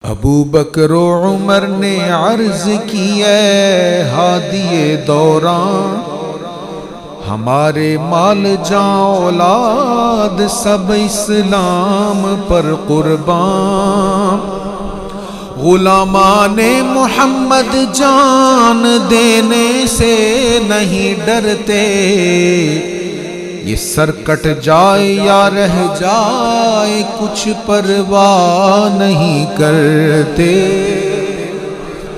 ابو بکر و عمر نے عرض کی اے ہادی دوران، ہمارے مال جان اولاد سب اسلام پر قربان، غلامان محمد جان دینے سے نہیں ڈرتے، یہ سر کٹ جائے یا رہ جائے کچھ پرواہ نہیں کرتے۔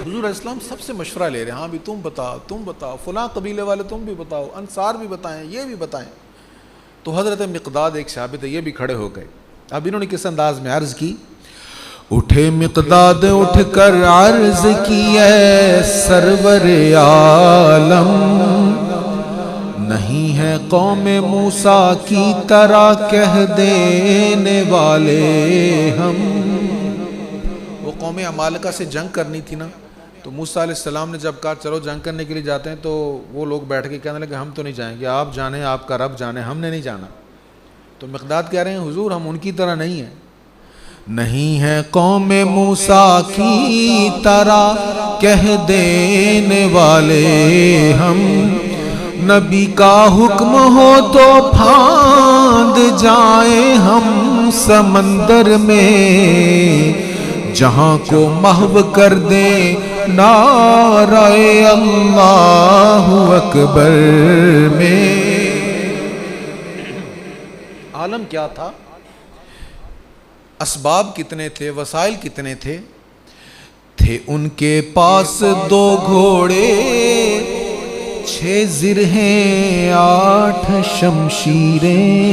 حضور اسلام سب سے مشورہ لے رہے ہیں، ہاں بھی تم بتاؤ فلاں قبیلے والے تم بھی بتاؤ، انصار بھی بتائیں، یہ بھی بتائیں۔ تو حضرت مقداد ایک صحابی تھے، یہ بھی کھڑے ہو گئے۔ اب انہوں نے کس انداز میں عرض کی؟ اٹھے مقداد اٹھ کر عرض کی اے سرور عالم، نہیں ہے قوم موسیٰ کی طرح کہہ دینے والے ہم۔ وہ قوم عمالقہ سے جنگ کرنی تھی نا، تو موسیٰ علیہ السلام نے جب کہا چلو جنگ کرنے کے لیے جاتے ہیں، تو وہ لوگ بیٹھ کے کہنے لگے ہم تو نہیں جائیں گے، آپ جانیں، آپ کا رب جانے، ہم نے نہیں جانا۔ تو مقداد کہہ رہے ہیں حضور ہم ان کی طرح نہیں ہیں، نہیں ہے قوم موسیٰ کی طرح کہہ دینے والے ہم، نبی کا حکم ہو تو پھاند جائیں ہم سمندر میں، جہاں کو محو کر دیں نعرہ اللہ اکبر میں۔ عالم کیا تھا؟ اسباب کتنے تھے، وسائل کتنے تھے؟ تھے ان کے پاس 2 گھوڑے، 6 زرہیں، 8 شمشیریں،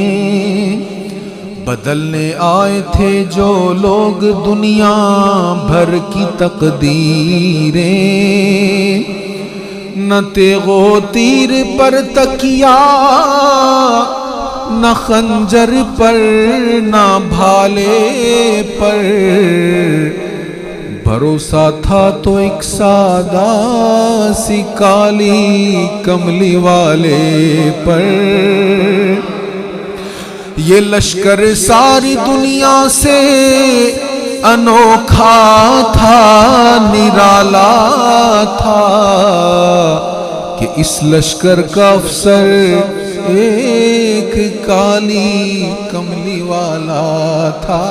بدلنے آئے تھے جو لوگ دنیا بھر کی تقدیریں، نہ تیغ و تیر پر تکیا، نہ خنجر پر، نہ بھالے پر، بھروسہ تھا تو ایک سادہ سی کالی کملی والے پر۔ یہ لشکر ساری دنیا سے انوکھا تھا، نرالا تھا، کہ اس لشکر کا افسر ایک کالی کملی والا تھا۔